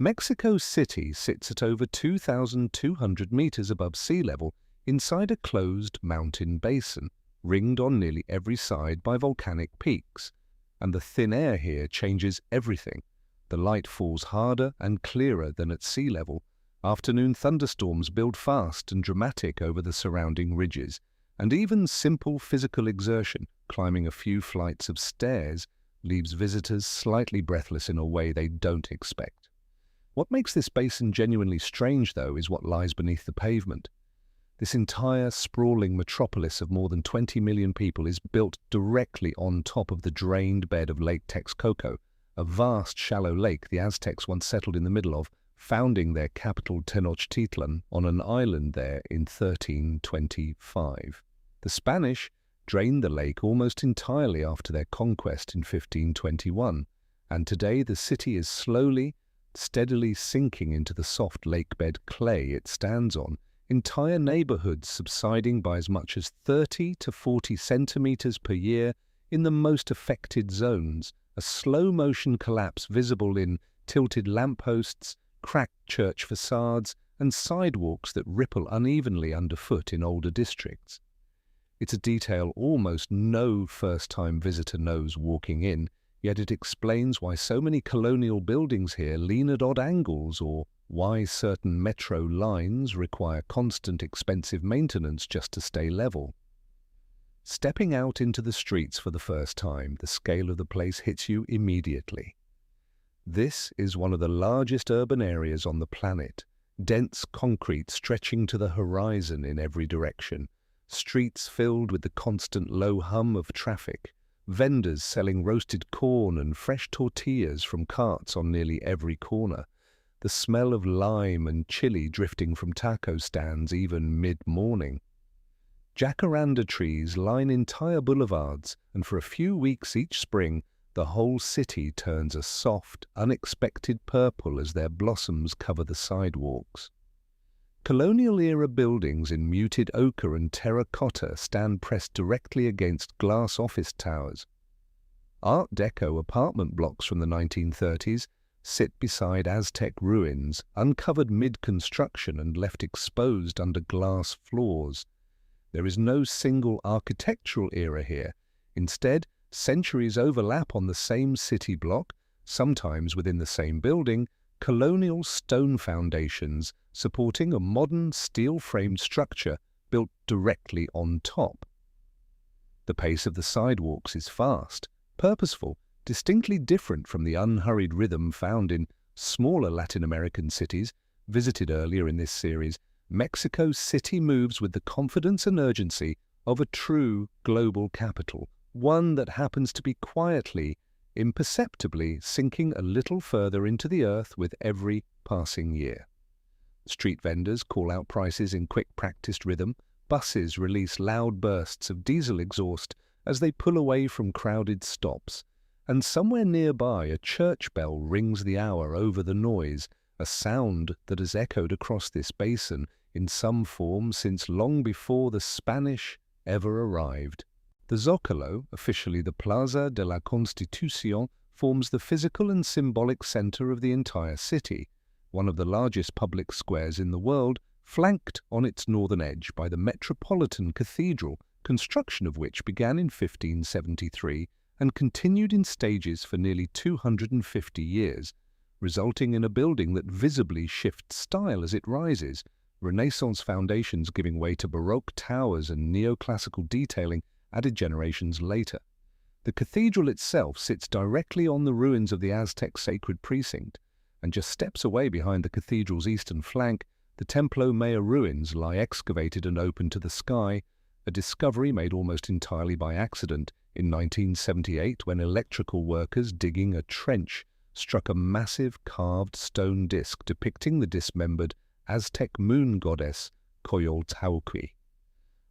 Mexico City sits at over 2,200 meters above sea level inside a closed mountain basin, ringed on nearly every side by volcanic peaks. And the thin air here changes everything. The light falls harder and clearer than at sea level. Afternoon thunderstorms build fast and dramatic over the surrounding ridges, and even simple physical exertion, climbing a few flights of stairs, leaves visitors slightly breathless in a way they don't expect. What makes this basin genuinely strange, though, is what lies beneath the pavement. This entire sprawling metropolis of more than 20 million people is built directly on top of the drained bed of Lake Texcoco, a vast shallow lake the Aztecs once settled in the middle of, founding their capital Tenochtitlan on an island there in 1325. The Spanish drained the lake almost entirely after their conquest in 1521, and today the city is steadily sinking into the soft lakebed clay it stands on, entire neighborhoods subsiding by as much as 30 to 40 centimeters per year in the most affected zones, a slow-motion collapse visible in tilted lampposts, cracked church facades, and sidewalks that ripple unevenly underfoot in older districts. It's a detail almost no first-time visitor knows walking in, yet it explains why so many colonial buildings here lean at odd angles, or why certain metro lines require constant expensive maintenance just to stay level. Stepping out into the streets for the first time, the scale of the place hits you immediately. This is one of the largest urban areas on the planet, dense concrete stretching to the horizon in every direction, streets filled with the constant low hum of traffic, vendors selling roasted corn and fresh tortillas from carts on nearly every corner, the smell of lime and chili drifting from taco stands even mid-morning. Jacaranda trees line entire boulevards, and for a few weeks each spring, the whole city turns a soft, unexpected purple as their blossoms cover the sidewalks. Colonial-era buildings in muted ochre and terracotta stand pressed directly against glass office towers. Art Deco apartment blocks from the 1930s sit beside Aztec ruins, uncovered mid-construction and left exposed under glass floors. There is no single architectural era here. Instead, centuries overlap on the same city block, sometimes within the same building, colonial stone foundations supporting a modern steel-framed structure built directly on top. The pace of the sidewalks is fast, purposeful, distinctly different from the unhurried rhythm found in smaller Latin American cities visited earlier in this series. Mexico City moves with the confidence and urgency of a true global capital, one that happens to be quietly, imperceptibly sinking a little further into the earth with every passing year. Street vendors call out prices in quick practiced rhythm, buses release loud bursts of diesel exhaust as they pull away from crowded stops, and somewhere nearby a church bell rings the hour over the noise, a sound that has echoed across this basin in some form since long before the Spanish ever arrived. The Zócalo, officially the Plaza de la Constitución, forms the physical and symbolic center of the entire city, one of the largest public squares in the world, flanked on its northern edge by the Metropolitan Cathedral, construction of which began in 1573 and continued in stages for nearly 250 years, resulting in a building that visibly shifts style as it rises, Renaissance foundations giving way to Baroque towers and neoclassical detailing added generations later. The cathedral itself sits directly on the ruins of the Aztec sacred precinct, and just steps away behind the cathedral's eastern flank, the Templo Mayor ruins lie excavated and open to the sky, a discovery made almost entirely by accident in 1978 when electrical workers digging a trench struck a massive carved stone disc depicting the dismembered Aztec moon goddess Coyoacán.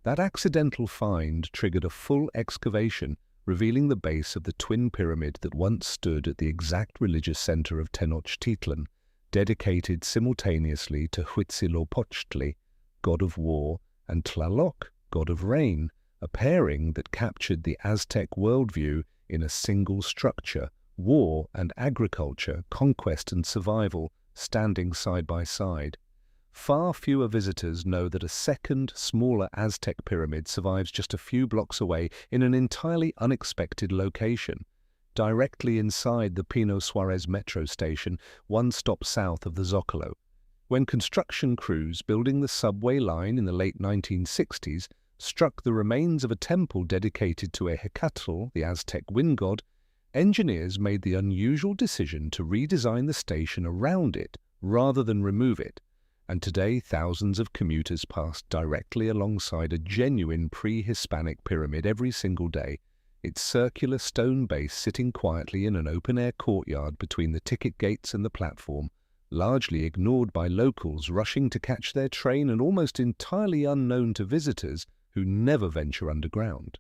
That accidental find triggered a full excavation, revealing the base of the twin pyramid that once stood at the exact religious center of Tenochtitlan, dedicated simultaneously to Huitzilopochtli, god of war, and Tlaloc, god of rain, a pairing that captured the Aztec worldview in a single structure, war and agriculture, conquest and survival, standing side by side. Far fewer visitors know that a second, smaller Aztec pyramid survives just a few blocks away in an entirely unexpected location, directly inside the Pino Suarez metro station, one stop south of the Zócalo. When construction crews building the subway line in the late 1960s struck the remains of a temple dedicated to a Hecatl, the Aztec wind god, engineers made the unusual decision to redesign the station around it rather than remove it, and today thousands of commuters pass directly alongside a genuine pre-Hispanic pyramid every single day, its circular stone base sitting quietly in an open-air courtyard between the ticket gates and the platform, largely ignored by locals rushing to catch their train and almost entirely unknown to visitors who never venture underground.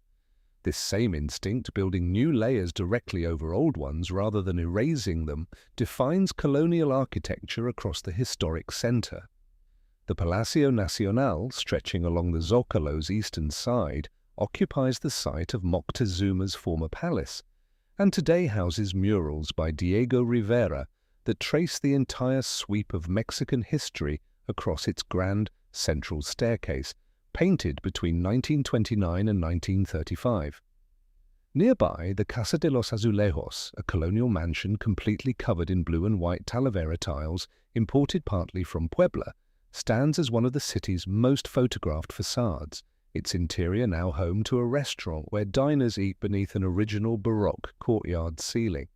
This same instinct, building new layers directly over old ones rather than erasing them, defines colonial architecture across the historic center. The Palacio Nacional, stretching along the Zócalo's eastern side, occupies the site of Moctezuma's former palace, and today houses murals by Diego Rivera that trace the entire sweep of Mexican history across its grand central staircase, painted between 1929 and 1935. Nearby, the Casa de los Azulejos, a colonial mansion completely covered in blue and white Talavera tiles, imported partly from Puebla, stands as one of the city's most photographed facades, its interior now home to a restaurant where diners eat beneath an original Baroque courtyard ceiling.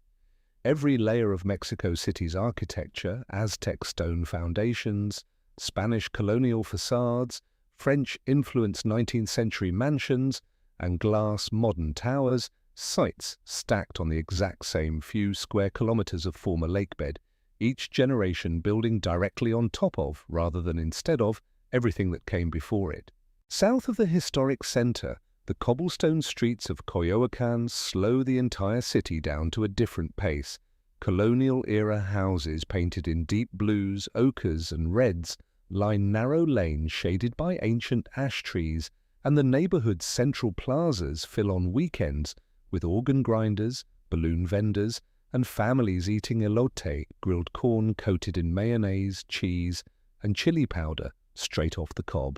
Every layer of Mexico City's architecture, Aztec stone foundations, Spanish colonial facades, French-influenced 19th century mansions, and glass modern towers, sites stacked on the exact same few square kilometers of former lakebed, each generation building directly on top of, rather than instead of, everything that came before it. South of the historic center, the cobblestone streets of Coyoacán slow the entire city down to a different pace. Colonial-era houses painted in deep blues, ochres, and reds line narrow lanes shaded by ancient ash trees, and the neighborhood's central plazas fill on weekends with organ grinders, balloon vendors, and families eating elote, grilled corn coated in mayonnaise, cheese, and chili powder straight off the cob.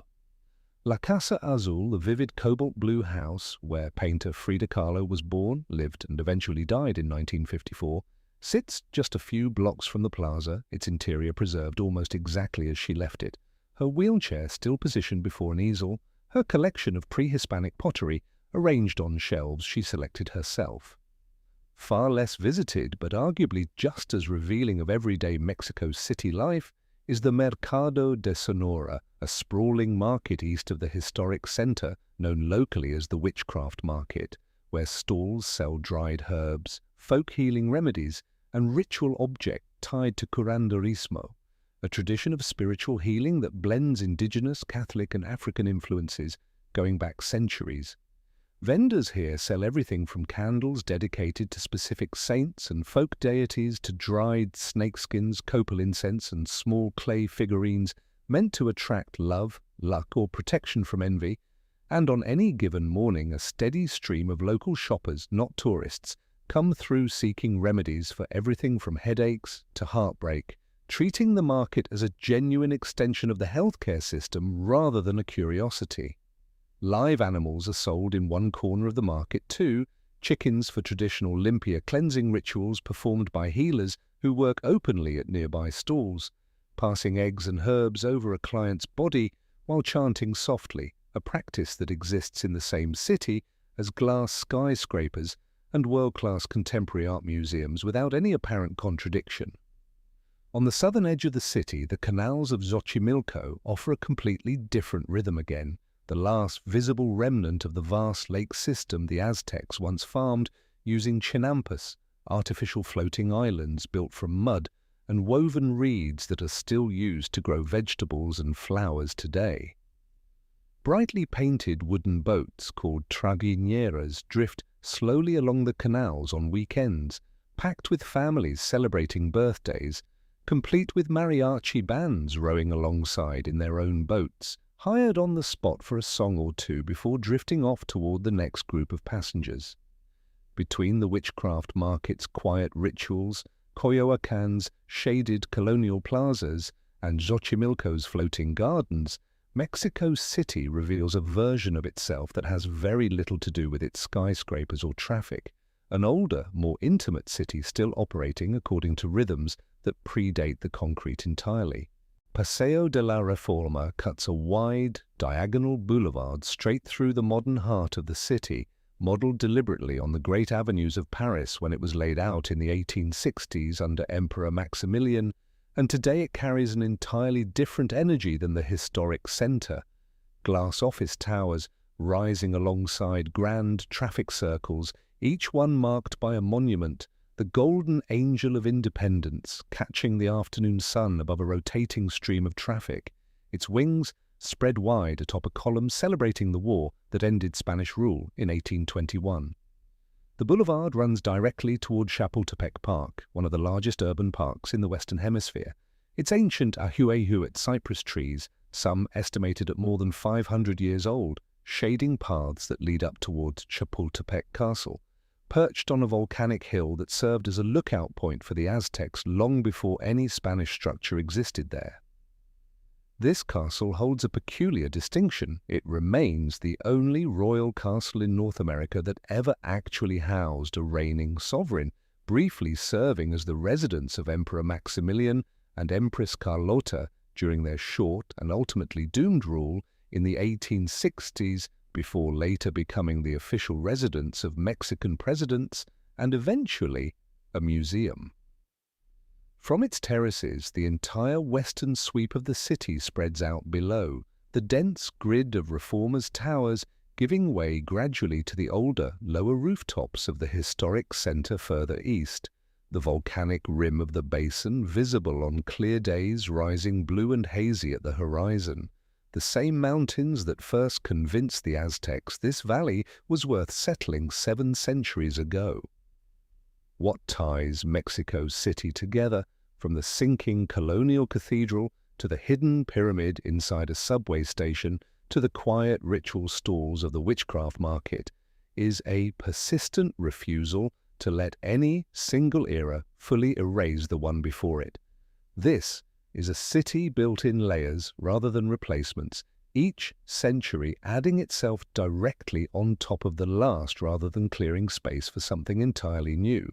La Casa Azul, the vivid cobalt blue house where painter Frida Kahlo was born, lived, and eventually died in 1954, sits just a few blocks from the plaza, its interior preserved almost exactly as she left it, her wheelchair still positioned before an easel, her collection of pre-Hispanic pottery arranged on shelves she selected herself. Far less visited, but arguably just as revealing of everyday Mexico City life, is the Mercado de Sonora, a sprawling market east of the historic center known locally as the Witchcraft Market, where stalls sell dried herbs, folk healing remedies, and ritual objects tied to curanderismo, a tradition of spiritual healing that blends indigenous, Catholic, and African influences going back centuries. Vendors here sell everything from candles dedicated to specific saints and folk deities to dried snakeskins, copal incense, and small clay figurines meant to attract love, luck, or protection from envy, and on any given morning a steady stream of local shoppers, not tourists, come through seeking remedies for everything from headaches to heartbreak, treating the market as a genuine extension of the healthcare system rather than a curiosity. Live animals are sold in one corner of the market too, chickens for traditional limpia cleansing rituals performed by healers who work openly at nearby stalls, passing eggs and herbs over a client's body while chanting softly, a practice that exists in the same city as glass skyscrapers and world-class contemporary art museums without any apparent contradiction. On the southern edge of the city, the canals of Xochimilco offer a completely different rhythm again, the last visible remnant of the vast lake system the Aztecs once farmed using chinampas, artificial floating islands built from mud and woven reeds that are still used to grow vegetables and flowers today. Brightly painted wooden boats called tragineras drift slowly along the canals on weekends, packed with families celebrating birthdays, complete with mariachi bands rowing alongside in their own boats, hired on the spot for a song or two before drifting off toward the next group of passengers. Between the witchcraft market's quiet rituals, Coyoacán's shaded colonial plazas, and Xochimilco's floating gardens, Mexico City reveals a version of itself that has very little to do with its skyscrapers or traffic, an older, more intimate city still operating according to rhythms that predate the concrete entirely. Paseo de la Reforma cuts a wide, diagonal boulevard straight through the modern heart of the city, modeled deliberately on the great avenues of Paris when it was laid out in the 1860s under Emperor Maximilian, and today it carries an entirely different energy than the historic center. Glass office towers rising alongside grand traffic circles, each one marked by a monument, the golden angel of independence catching the afternoon sun above a rotating stream of traffic, its wings spread wide atop a column celebrating the war that ended Spanish rule in 1821. The boulevard runs directly toward Chapultepec Park, one of the largest urban parks in the Western Hemisphere. Its ancient ahuehuet cypress trees, some estimated at more than 500 years old, shading paths that lead up towards Chapultepec Castle, perched on a volcanic hill that served as a lookout point for the Aztecs long before any Spanish structure existed there. This castle holds a peculiar distinction. It remains the only royal castle in North America that ever actually housed a reigning sovereign, briefly serving as the residence of Emperor Maximilian and Empress Carlota during their short and ultimately doomed rule in the 1860s, before later becoming the official residence of Mexican presidents and eventually a museum. From its terraces, the entire western sweep of the city spreads out below, the dense grid of reformers' towers giving way gradually to the older, lower rooftops of the historic center further east, the volcanic rim of the basin visible on clear days rising blue and hazy at the horizon, the same mountains that first convinced the Aztecs this valley was worth settling 7 centuries ago. What ties Mexico City together, from the sinking colonial cathedral to the hidden pyramid inside a subway station to the quiet ritual stalls of the witchcraft market, is a persistent refusal to let any single era fully erase the one before it. This is a city built in layers rather than replacements, each century adding itself directly on top of the last rather than clearing space for something entirely new.